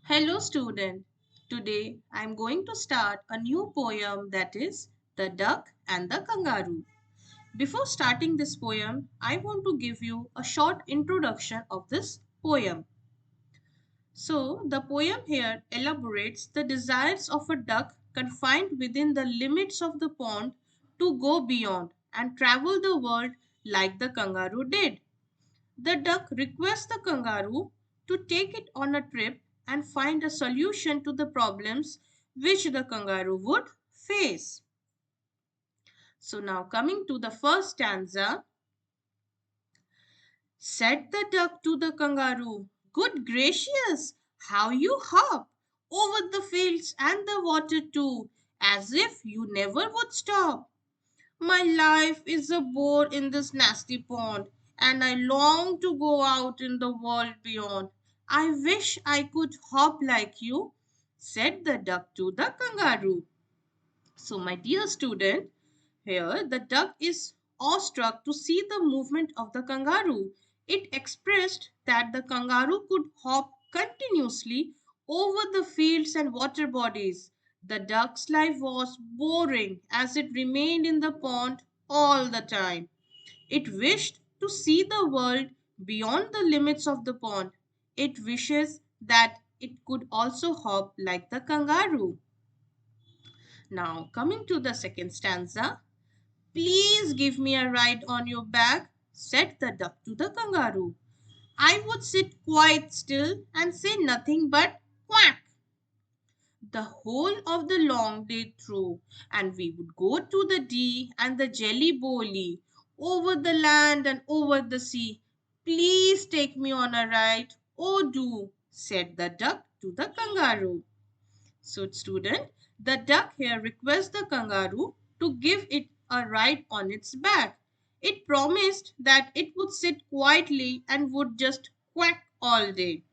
Hello student. Today I am going to start a new poem that is The Duck and the Kangaroo. Before starting this poem, I want to give you a short introduction of this poem. So, the poem here elaborates the desires of a duck confined within the limits of the pond to go beyond and travel the world like the kangaroo did. The duck requests the kangaroo to take it on a trip and find a solution to the problems which the kangaroo would face. So now coming to the first stanza, said the duck to the kangaroo, "Good gracious, how you hop over the fields and the water too, as if you never would stop. My life is a bore in this nasty pond, and I long to go out in the world beyond. I wish I could hop like you," said the duck to the kangaroo. So, my dear student, here the duck is awestruck to see the movement of the kangaroo. It expressed that the kangaroo could hop continuously over the fields and water bodies. The duck's life was boring as it remained in the pond all the time. It wished to see the world beyond the limits of the pond. It wishes that it could also hop like the kangaroo. Now, coming to the second stanza, "Please give me a ride on your back," said the duck to the kangaroo. "I would sit quite still and say nothing but quack the whole of the long day through, and we would go to the Dee and the Jelly Bowly, over the land and over the sea. Please take me on a ride, oh do," said the duck to the kangaroo. So, student, the duck here requests the kangaroo to give it a ride on its back. It promised that it would sit quietly and would just quack all day.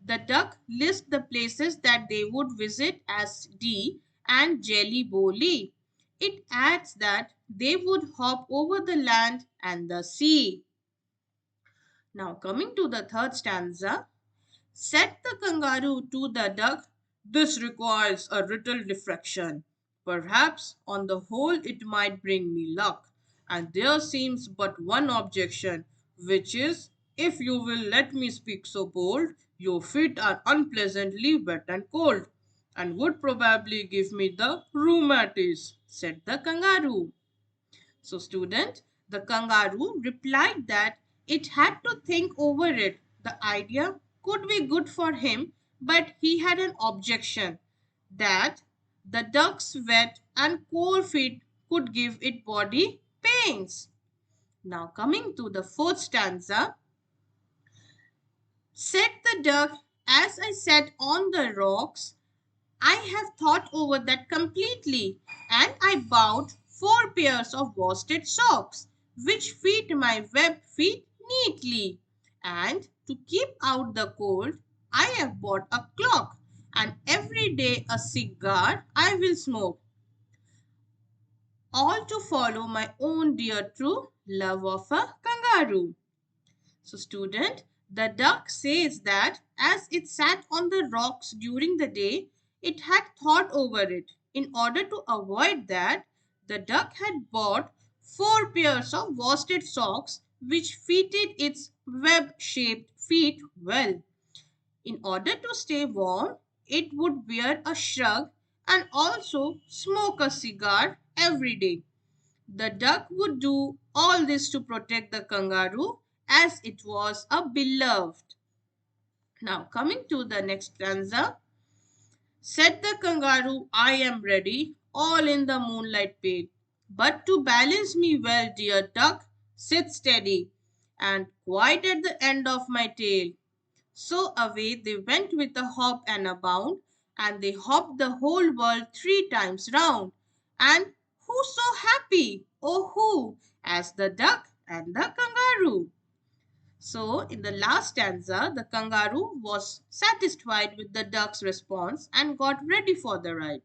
The duck lists the places that they would visit as D and Jelly Boli. It adds that they would hop over the land and the sea. Now, coming to the third stanza, said the kangaroo to the duck, "This requires a little reflection. Perhaps on the whole it might bring me luck. And there seems but one objection, which is, if you will let me speak so bold, your feet are unpleasantly wet and cold, and would probably give me the rheumatiz," said the kangaroo. So, student, the kangaroo replied that it had to think over it. The idea could be good for him, but he had an objection that the duck's wet and cold feet could give it body pains. Now, coming to the fourth stanza, said the duck, "As I sat on the rocks, I have thought over that completely, and I bought 4 pairs of worsted socks, which fit my webbed feet neatly. And to keep out the cold, I have bought a clock, and every day a cigar I will smoke, all to follow my own dear true love of a kangaroo." So, student, the duck says that as it sat on the rocks during the day, it had thought over it. In order to avoid that, the duck had bought 4 pairs of worsted socks which fitted its web shaped feet well. In order to stay warm, it would wear a shrug and also smoke a cigar every day. The duck would do all this to protect the kangaroo as it was a beloved. Now, coming to the next stanza, said the kangaroo, "I am ready, all in the moonlight pale. But to balance me well, dear duck, sit steady and quite at the end of my tail." So away they went with a hop and a bound, and they hopped the whole world 3 times round. And who so happy, oh who, as the duck and the kangaroo? So, in the last stanza, the kangaroo was satisfied with the duck's response and got ready for the ride.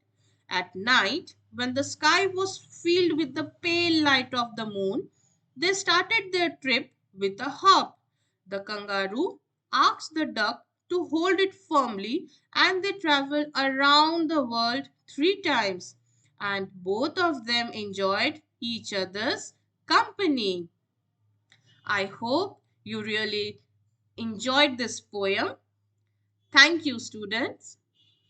At night, when the sky was filled with the pale light of the moon, they started their trip with a hop. The kangaroo asked the duck to hold it firmly, and they traveled around the world 3 times. And both of them enjoyed each other's company. I hope you really enjoyed this poem. Thank you, students.